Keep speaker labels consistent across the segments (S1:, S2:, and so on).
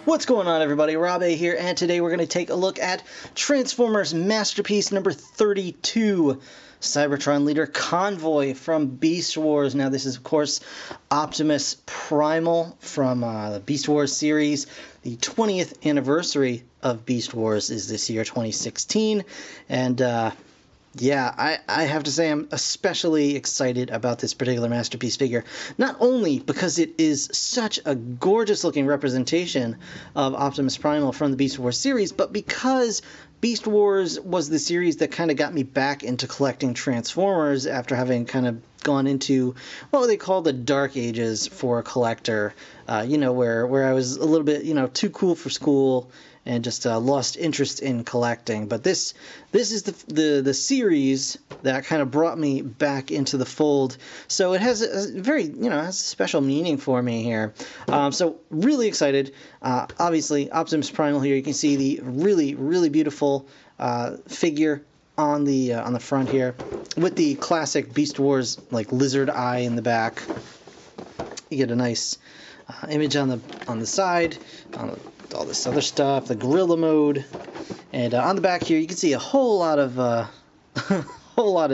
S1: What's going on, everybody? Rob A here, and today we're going to take a look at Transformers Masterpiece number 32, Cybertron Leader Convoy from Beast Wars. Now, this is, of course, Optimus Primal from the Beast Wars series. The 20th anniversary of Beast Wars is this year, 2016, and yeah, I have to say I'm especially excited about this particular Masterpiece figure. Not only because it is such a gorgeous-looking representation of Optimus Primal from the Beast Wars series, but because Beast Wars was the series that kind of got me back into collecting Transformers after having kind of gone into what they call the Dark Ages for a collector, where I was a little bit, too cool for school and just lost interest in collecting. But this is the series that kind of brought me back into the fold. So it has a very, has a special meaning for me here. So really excited. Obviously, Optimus Primal here. You can see the really, really beautiful figure on the front here with the classic Beast Wars like lizard eye in the back. You get a nice image on the side. All this other stuff, the gorilla mode, and on the back here you can see a whole lot of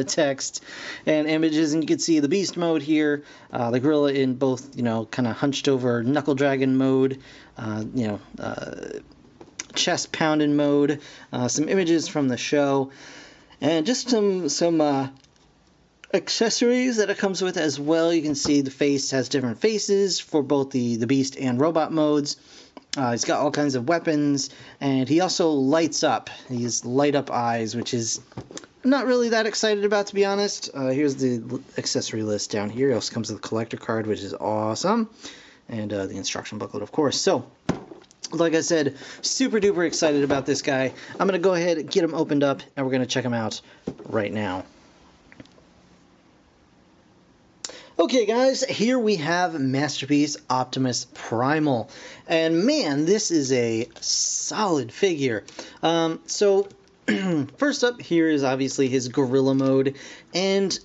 S1: text and images, and you can see the beast mode here, the gorilla in both kind of hunched over knuckle dragon mode, chest pounding mode, some images from the show, and just some accessories that it comes with as well. You can see the face has different faces for both the beast and robot modes. He's got all kinds of weapons, and he also lights up. He has light up eyes, which is I'm not really that excited about, to be honest. Here's the accessory list down here. It also comes with a collector card, which is awesome, and the instruction booklet, of course. So, like I said, super duper excited about this guy. I'm going to go ahead and get him opened up, and we're going to check him out right now. Okay, guys, here we have Masterpiece Optimus Primal, and man, this is a solid figure. So first up here is obviously his gorilla mode, and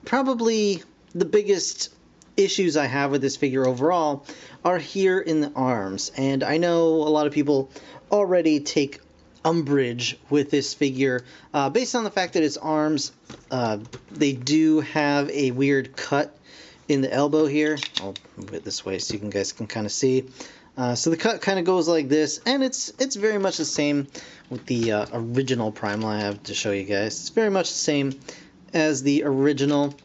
S1: probably the biggest issues I have with this figure overall are here in the arms. And I know a lot of people already take umbrage with this figure based on the fact that its arms, they do have a weird cut in the elbow here. I'll move it this way so you guys can kind of see. So the cut kind of goes like this, and it's very much the same with the original Primal I have to show you guys. It's very much the same as the original,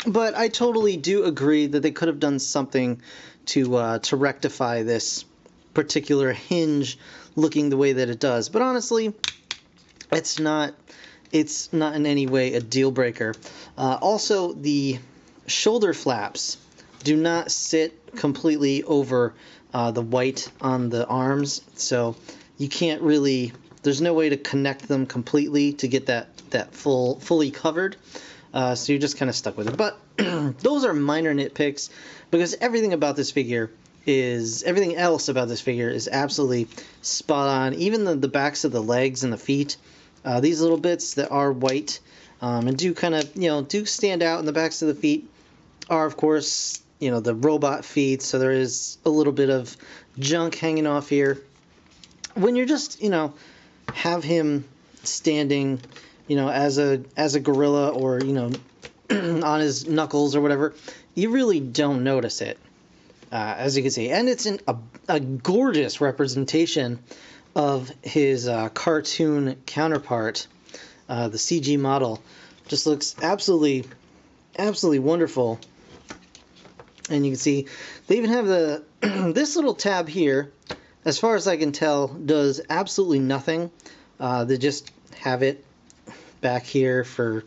S1: but I totally do agree that they could have done something to rectify this particular hinge looking the way that it does. But honestly, it's not in any way a deal breaker. Also, the shoulder flaps do not sit completely over the white on the arms, so you can't really, there's no way to connect them completely to get that fully covered, so you're just kind of stuck with it. But those are minor nitpicks, because everything else about this figure is absolutely spot on. Even the backs of the legs and the feet, these little bits that are white and do kind of do stand out in the backs of the feet are, of course, the robot feet, so there is a little bit of junk hanging off here. When you're just, have him standing, as a gorilla, or, on his knuckles or whatever, you really don't notice it, as you can see. And it's a gorgeous representation of his cartoon counterpart, the CG model. Just looks absolutely wonderful. And you can see they even have this little tab here, as far as I can tell, does absolutely nothing. They just have it back here for,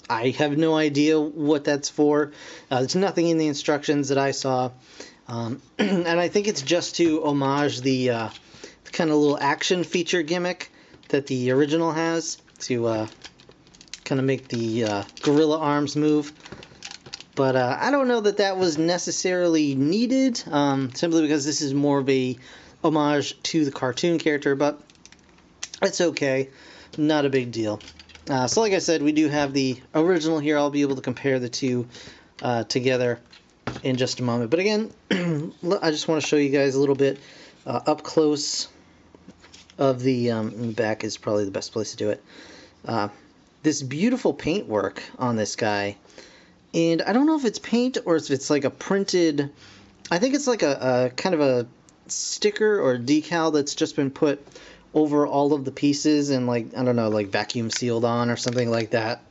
S1: I have no idea what that's for. There's nothing in the instructions that I saw. And I think it's just to homage the kind of little action feature gimmick that the original has, to kind of make the gorilla arms move. But I don't know that was necessarily needed, simply because this is more of a homage to the cartoon character, but it's okay. Not a big deal. So like I said, we do have the original here. I'll be able to compare the two together in just a moment. But again, I just want to show you guys a little bit up close of the, in the back is probably the best place to do it. This beautiful paintwork on this guy. And I don't know if it's paint or if it's like a printed, I think it's like a kind of a sticker or decal that's just been put over all of the pieces and, like, I don't know, like vacuum sealed on or something like that.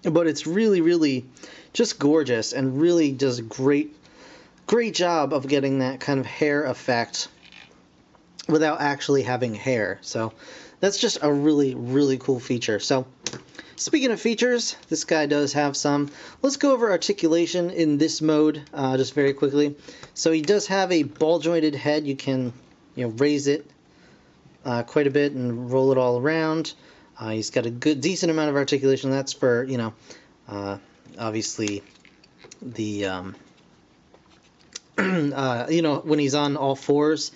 S1: But it's really, really just gorgeous and really does a great job of getting that kind of hair effect without actually having hair. So that's just a really, really cool feature. So speaking of features, this guy does have some. Let's go over articulation in this mode just very quickly. So he does have a ball jointed head. You can, raise it quite a bit and roll it all around. He's got a decent amount of articulation. That's for, obviously the, when he's on all fours,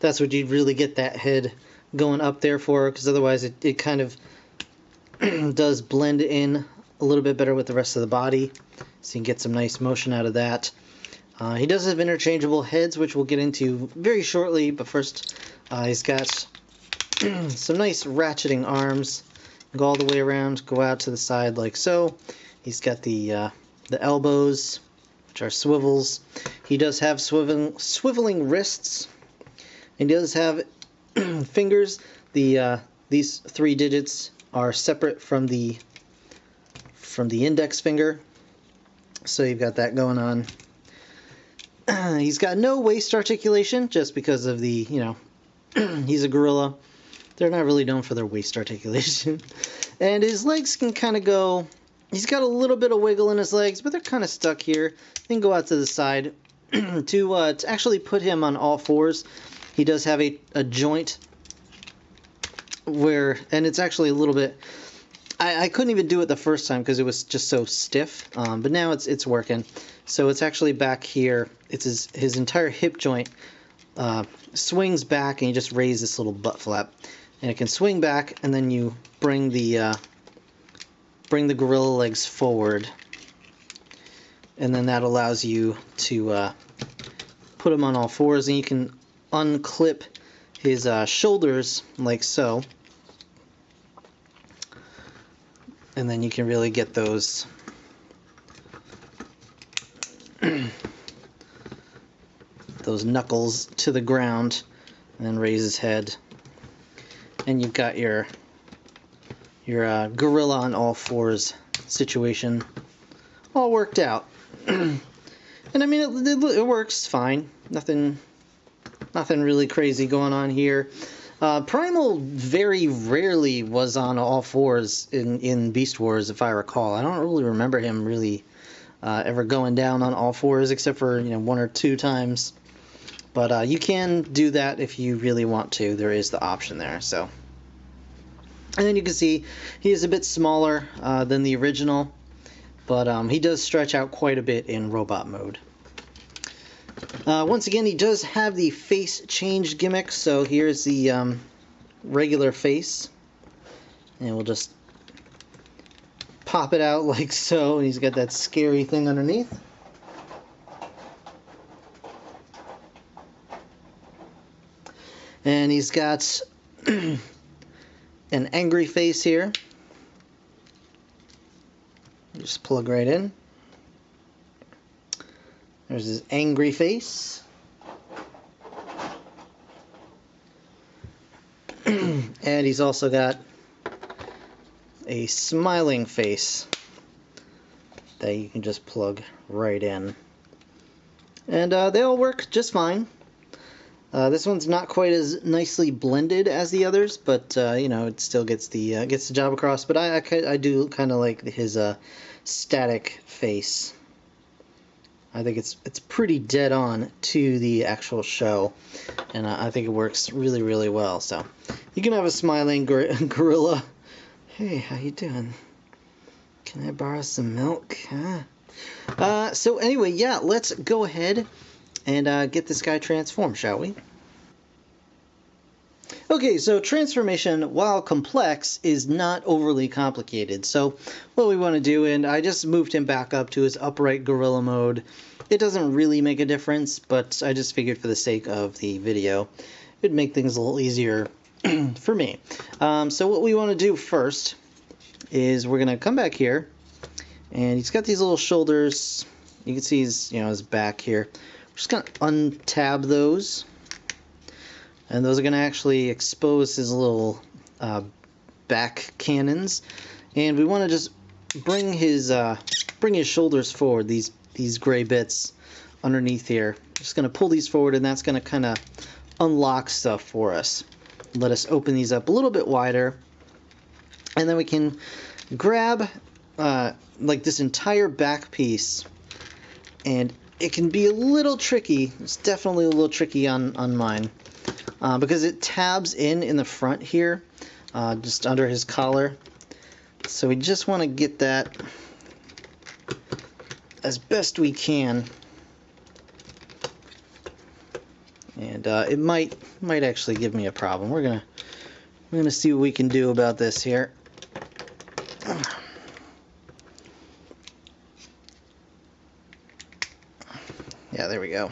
S1: that's what you'd really get that head going up there for, because otherwise it kind of does blend in a little bit better with the rest of the body, so you can get some nice motion out of that. He does have interchangeable heads, which we'll get into very shortly, but first he's got some nice ratcheting arms. Go all the way around, go out to the side like so. He's got the elbows, which are swivels. He does have swiveling wrists. He does have fingers. These 3 digits are separate from the index finger, so you've got that going on. He's got no waist articulation, just because of the, he's a gorilla. They're not really known for their waist articulation. And his legs can kind of go, he's got a little bit of wiggle in his legs, but they're kind of stuck here. Then go out to the side. To actually put him on all fours, he does have a joint where, and it's actually a little bit, I couldn't even do it the first time because it was just so stiff, but now it's working. So it's actually back here. It's his entire hip joint swings back, and you just raise this little butt flap, and it can swing back, and then you bring the gorilla legs forward, and then that allows you to put him on all fours, and you can unclip his shoulders like so, and then you can really get those those knuckles to the ground, and then raise his head, and you've got your gorilla on all fours situation all worked out. And I mean, it works fine. Nothing really crazy going on here. Primal very rarely was on all fours in Beast Wars, if I recall. I don't really remember him really ever going down on all fours, except for 1 or 2 times. But you can do that if you really want to. There is the option there. So, and then you can see he is a bit smaller than the original, but he does stretch out quite a bit in robot mode. Once again, he does have the face change gimmick. So here's the regular face, and we'll just pop it out like so, and he's got that scary thing underneath. And he's got an angry face here. Just plug right in. There's his angry face. And he's also got a smiling face that you can just plug right in. And they all work just fine. This one's not quite as nicely blended as the others, but it still gets the job across. But I do kind of like his static face. I think it's pretty dead on to the actual show, and I think it works really, really well. So you can have a smiling gorilla. Hey, how you doing? Can I borrow some milk? Huh? So anyway, yeah, let's go ahead and get this guy transformed, shall we? Okay, so transformation, while complex, is not overly complicated. So what we want to do, and I just moved him back up to his upright gorilla mode. It doesn't really make a difference, but I just figured for the sake of the video, it'd make things a little easier for me. So what we want to do first is we're going to come back here, and he's got these little shoulders. You can see his back here. We're just going to untab those. And those are going to actually expose his little back cannons, and we want to just bring his shoulders forward. These gray bits underneath here. Just going to pull these forward, and that's going to kind of unlock stuff for us. Let us open these up a little bit wider, and then we can grab like this entire back piece, and it can be a little tricky. It's definitely a little tricky on mine. Because it tabs in the front here, just under his collar. So we just want to get that as best we can. And it might actually give me a problem. We're gonna see what we can do about this here. Yeah, there we go.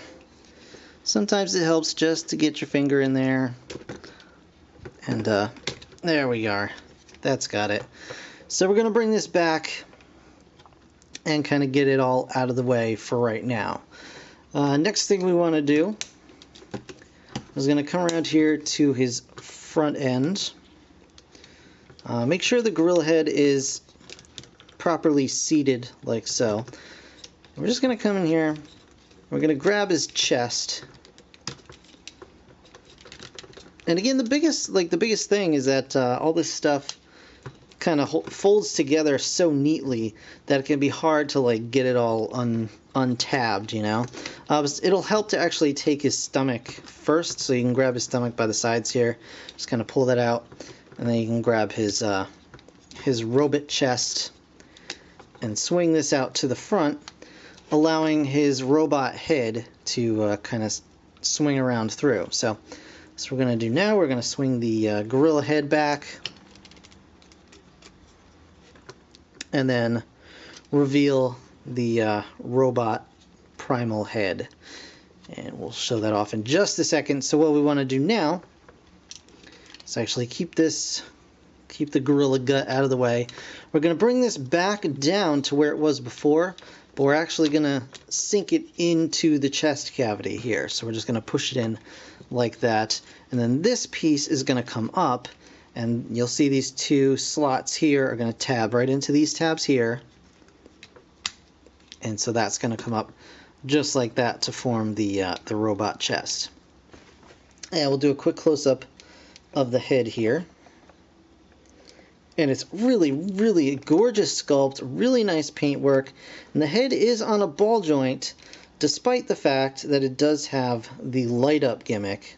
S1: Sometimes it helps just to get your finger in there. And there we are. That's got it. So we're going to bring this back and kind of get it all out of the way for right now. Next thing we want to do is going to come around here to his front end. Make sure the gorilla head is properly seated like so. We're just going to come in here. We're going to grab his chest. And again, the biggest thing is that all this stuff kind of folds together so neatly that it can be hard to like get it all untabbed, you know. It'll help to actually take his stomach first, so you can grab his stomach by the sides here. Just kind of pull that out, and then you can grab his robot chest and swing this out to the front, allowing his robot head to kind of swing around through. So we're going to do now, we're going to swing the gorilla head back, and then reveal the robot primal head. And we'll show that off in just a second. So what we want to do now is actually keep the gorilla gut out of the way. We're going to bring this back down to where it was before, but we're actually going to sink it into the chest cavity here. So we're just going to push it in like that, and then this piece is going to come up, and you'll see these two slots here are going to tab right into these tabs here, and so that's going to come up just like that to form the robot chest. And we'll do a quick close-up of the head here, and it's really a gorgeous sculpt, really nice paintwork, and the head is on a ball joint, despite the fact that it does have the light up gimmick.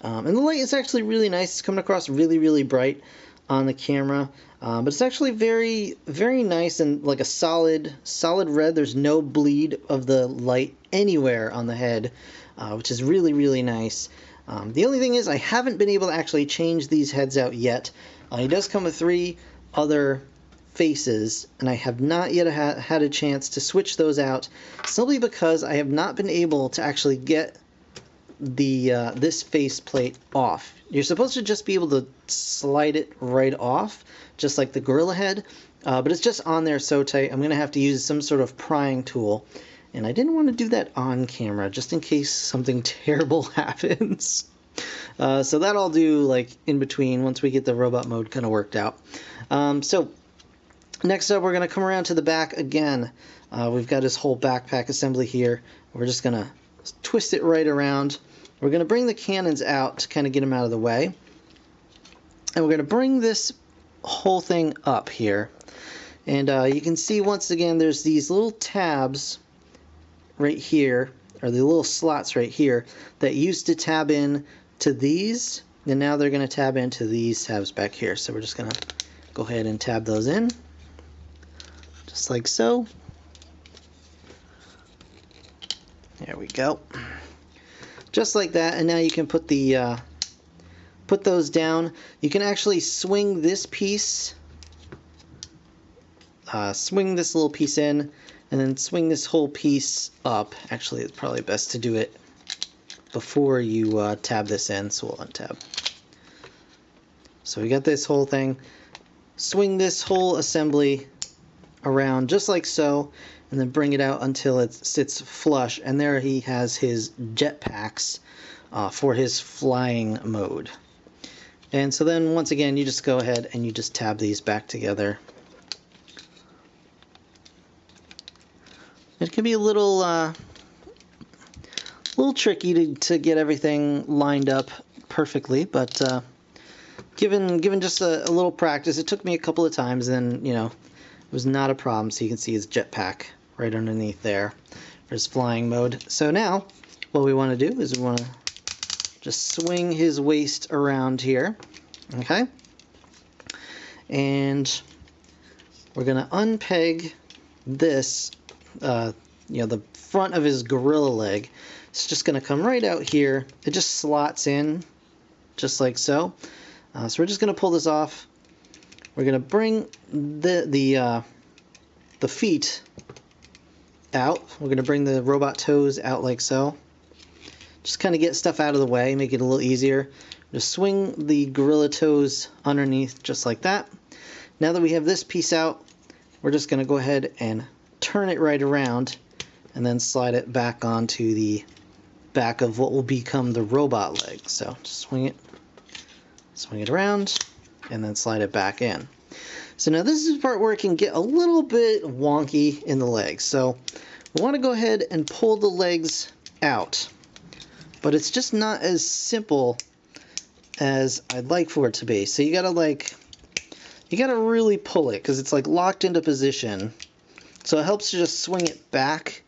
S1: And the light is actually really nice. It's coming across really bright on the camera, but it's actually very nice and like a solid red. There's no bleed of the light anywhere on the head, which is really nice. The only thing is I haven't been able to actually change these heads out yet. He does come with 3 other faces, and I have not yet had a chance to switch those out, simply because I have not been able to actually get the this faceplate off. You're supposed to just be able to slide it right off, just like the gorilla head, but it's just on there so tight. I'm going to have to use some sort of prying tool, and I didn't want to do that on camera, just in case something terrible happens. So that I'll do like in between once we get the robot mode kind of worked out. So next up, we're going to come around to the back again. We've got his whole backpack assembly here. We're just going to twist it right around. We're going to bring the cannons out to kind of get them out of the way. And we're going to bring this whole thing up here. And you can see once again there's these little tabs right here, or the little slots right here, that used to tab in to these, and now they're going to tab into these tabs back here. So we're just going to go ahead and tab those in, just like so. There we go. Just like that, and now you can put the put those down. You can actually swing this piece, swing this little piece in, and then swing this whole piece up. Actually, it's probably best to do it before you tab this in, so we'll untab. So we got this whole thing. Swing this whole assembly around just like so, and then bring it out until it sits flush, and there he has his jetpacks for his flying mode. And so then once again you just go ahead and you just tab these back together. It can be a little tricky to get everything lined up perfectly, but given just a little practice, it took me a couple of times, and you know, it was not a problem. So you can see his jetpack right underneath there for his flying mode. So now what we want to do is we want to just swing his waist around here, okay? And we're going to unpeg this, you know, the front of his gorilla leg. It's just going to come right out here. It just slots in just like so. So we're just going to pull this off. We're going to bring the feet out. We're going to bring the robot toes out like so. Just kind of get stuff out of the way, make it a little easier. Just swing the gorilla toes underneath just like that. Now that we have this piece out, we're just going to go ahead and turn it right around and then slide it back onto the back of what will become the robot leg. So just swing it around, and then slide it back in. So now this is the part where it can get a little bit wonky in the legs. So we want to go ahead and pull the legs out, but it's just not as simple as I'd like for it to be. So you gotta really pull it, because it's like locked into position. So it helps to just swing it back,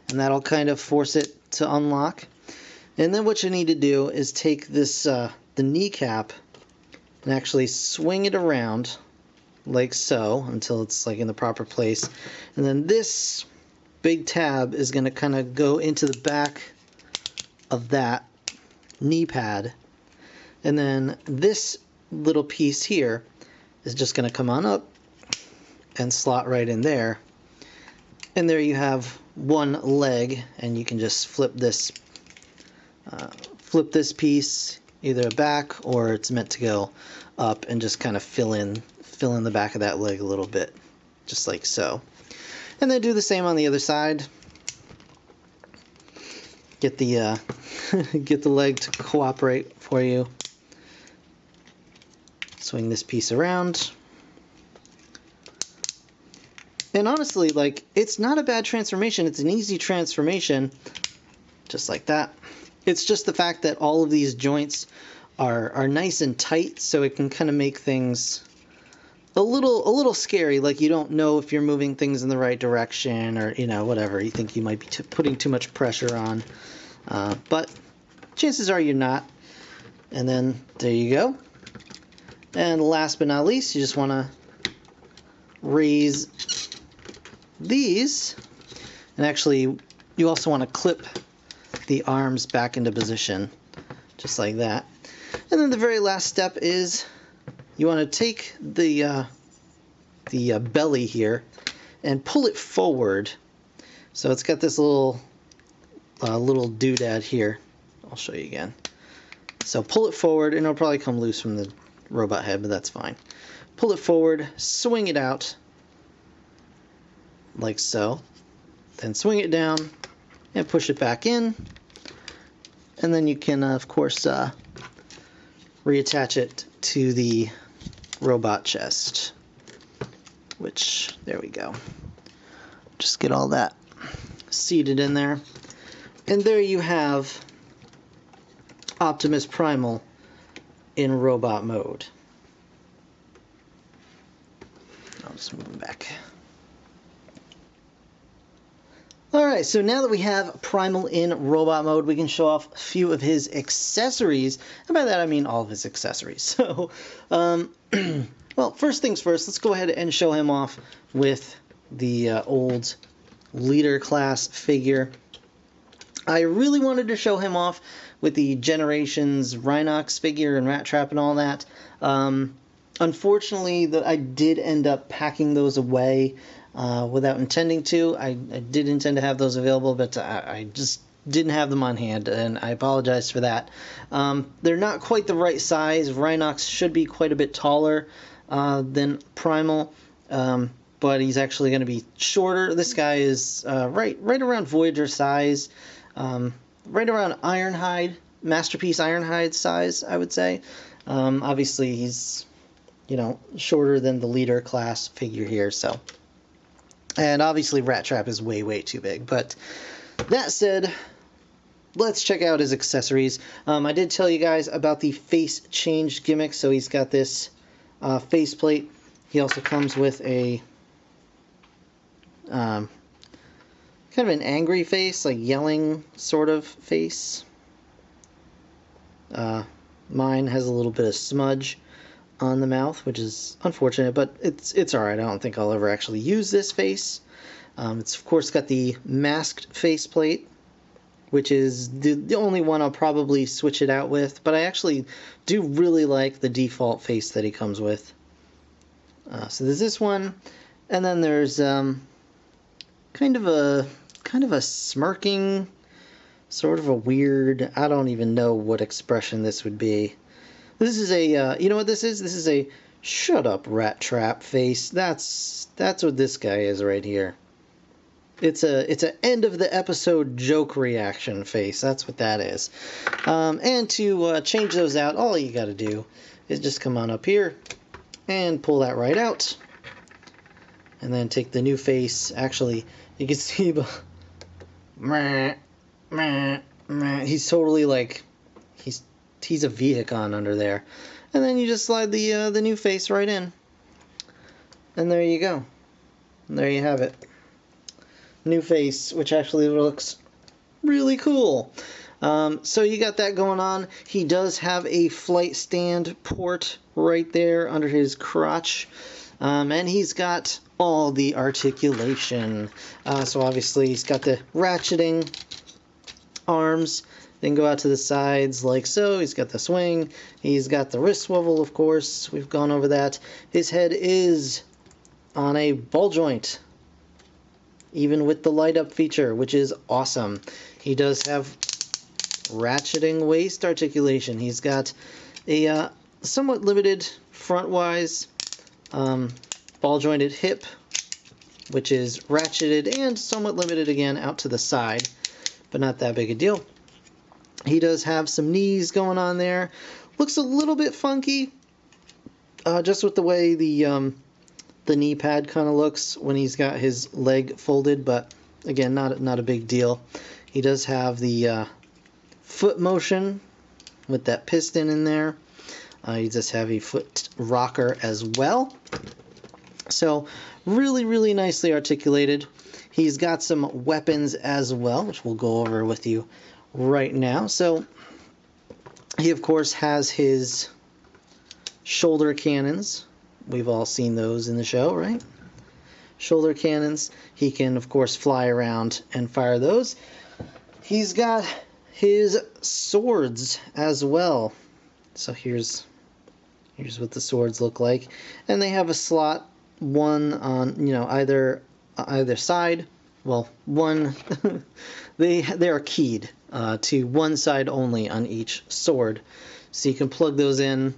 S1: and that'll kind of force it to unlock. And then what you need to do is take this the kneecap and actually swing it around like so until it's like in the proper place. And then this big tab is going to kind of go into the back of that knee pad. And then this little piece here is just going to come on up and slot right in there. And there you have one leg, and you can just flip this piece either back, or it's meant to go up and just kind of fill in the back of that leg a little bit, just like so. And then do the same on the other side. Get the get the leg to cooperate for you. Swing this piece around. And honestly, like, it's not a bad transformation. It's an easy transformation, just like that. It's just the fact that all of these joints are nice and tight, so it can kind of make things a little scary. Like, you don't know if you're moving things in the right direction, or, you know, whatever. You think you might be putting too much pressure on, but chances are you're not. And then there you go. And last but not least, you just want to raise these, and actually you also want to clip the arms back into position just like that. And then the very last step is you want to take the belly here and pull it forward. So it's got this little doodad here. I'll show you again. So pull it forward, and it'll probably come loose from the robot head, but that's fine. Pull it forward, swing it out like so, then swing it down and push it back in, and then you can of course reattach it to the robot chest, which, there we go. Just get all that seated in there, and there you have Optimus Primal in robot mode. I'll just move him back. Alright, so now that we have Primal in robot mode, we can show off a few of his accessories, and by that I mean all of his accessories. So, well, first things first, let's go ahead and show him off with the old leader class figure. I really wanted to show him off with the Generations Rhinox figure and Rat Trap and all that. Unfortunately, I did end up packing those away without intending to. I did intend to have those available, but I just didn't have them on hand, and I apologize for that. They're not quite the right size. Rhinox should be quite a bit taller than Primal, but he's actually going to be shorter. This guy is right around Voyager size, right around Ironhide, Masterpiece Ironhide size, I would say. Obviously, he's shorter than the leader class figure here, so. And obviously Rat Trap is way too big, but that said, let's check out his accessories. I did tell you guys about the face change gimmick, so he's got this faceplate. He also comes with a kind of an angry face, like yelling sort of face. Mine has a little bit of smudge on the mouth, which is unfortunate, but it's alright. I don't think I'll ever actually use this face. It's of course got the masked faceplate, which is the only one I'll probably switch it out with, but I actually do really like the default face that he comes with. So there's this one, and then there's kind of a smirking, sort of a weird, I don't even know what expression this would be. This is a, you know what this is? This is a shut up Rat Trap face. That's what this guy is right here. It's a end of the episode joke reaction face. That's what that is. And to change those out, all you got to do is just come on up here and pull that right out. And then take the new face. Actually, you can see, he's totally like, he's a Vehicon under there. And then you just slide the new face right in. And there you go. And there you have it. New face, which actually looks really cool. So you got that going on. He does have a flight stand port right there under his crotch. And he's got all the articulation. So obviously he's got the ratcheting arms, then go out to the sides like so. He's got the swing. He's got the wrist swivel, of course. We've gone over that. His head is on a ball joint, even with the light up feature, which is awesome. He does have ratcheting waist articulation. He's got a somewhat limited front-wise ball jointed hip, which is ratcheted and somewhat limited again out to the side, but not that big a deal. He does have some knees going on there. Looks a little bit funky, just with the way the knee pad kind of looks when he's got his leg folded, but again, not a big deal. He does have the foot motion with that piston in there. He does have a foot rocker as well. So really nicely articulated. He's got some weapons as well, which we'll go over with you right now. So he of course has his shoulder cannons. We've all seen those in the show, right? Shoulder cannons. He can of course fly around and fire those. He's got his swords as well. So here's what the swords look like, and they have a slot, one on either side. Well, one they are keyed to one side only on each sword, so you can plug those in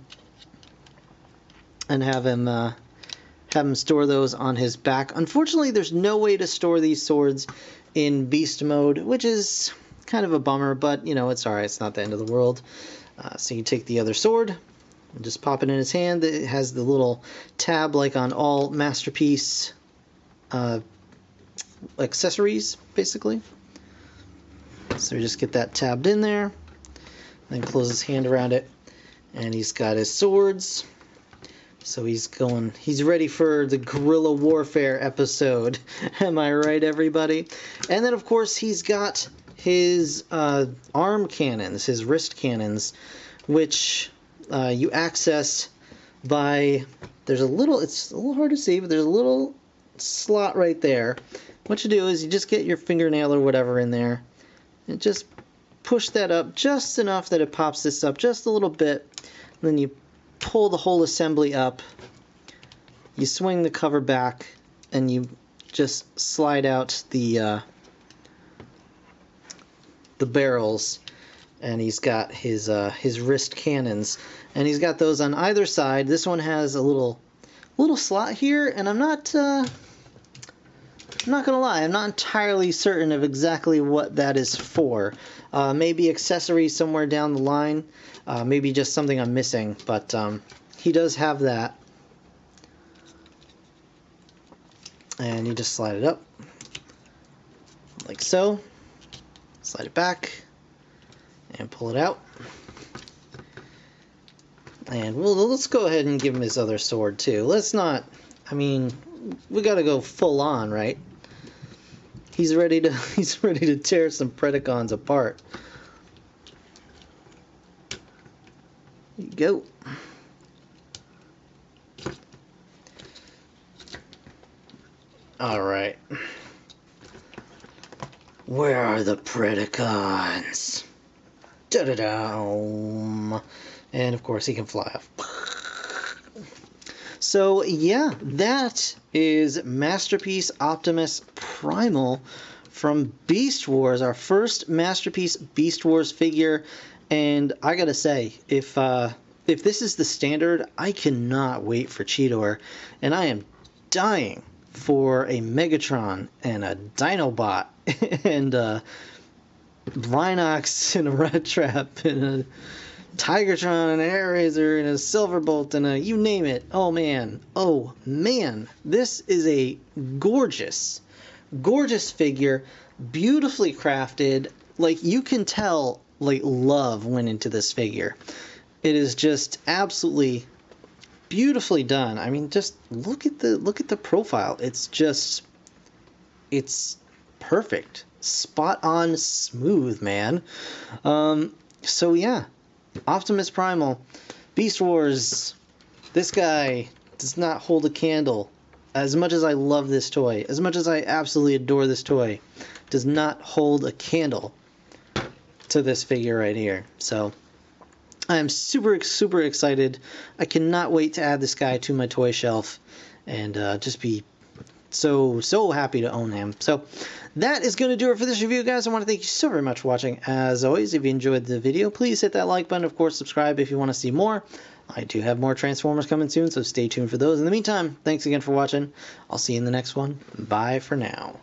S1: and have him store those on his back. Unfortunately, there's no way to store these swords in beast mode, which is kind of a bummer, but it's alright. It's not the end of the world. So you take the other sword and just pop it in his hand. It has the little tab like on all Masterpiece accessories, basically. So you just get that tabbed in there, then close his hand around it, and he's got his swords. So he's ready for the guerrilla warfare episode. Am I right, everybody? And then of course he's got his arm cannons, his wrist cannons, which you access by, it's a little hard to see, but there's a little slot right there. What you do is you just get your fingernail or whatever in there, and just push that up just enough that it pops this up just a little bit. And then you pull the whole assembly up, you swing the cover back, and you just slide out the barrels. And he's got his wrist cannons, and he's got those on either side. This one has a little slot here, and I'm not gonna lie, I'm not entirely certain of exactly what that is for. Maybe accessories somewhere down the line, maybe just something I'm missing, but he does have that. And you just slide it up like so, slide it back, and pull it out. And let's go ahead and give him his other sword too. Let's not, I mean, we gotta go full on, right? He's ready to tear some Predacons apart. There you go. All right. Where are the Predacons? Da-da-da. And of course he can fly off. So yeah, that is Masterpiece Optimus Primal from Beast Wars, our first Masterpiece Beast Wars figure. And I gotta say, if this is the standard, I cannot wait for Cheetor, and I am dying for a Megatron and a Dinobot and Rhinox and a Rat Trap and a Tigertron and an Airazor and a Silverbolt and a you name it. Oh man, this is a gorgeous figure, beautifully crafted. Like, you can tell, like, love went into this figure. It is just absolutely beautifully done. I mean, just look at the profile. It's perfect, spot on, smooth, man. So yeah, Optimus Primal, Beast Wars. This guy does not hold a candle. As much as I love this toy, as much as I absolutely adore this toy, does not hold a candle to this figure right here. So I am super excited. I cannot wait to add this guy to my toy shelf and just be so happy to own him. So that is going to do it for this review, guys. I want to thank you so very much for watching. As always, if you enjoyed the video, please hit that like button. Of course, subscribe if you want to see more. I do have more Transformers coming soon, so stay tuned for those. In the meantime, thanks again for watching. I'll see you in the next one. Bye for now.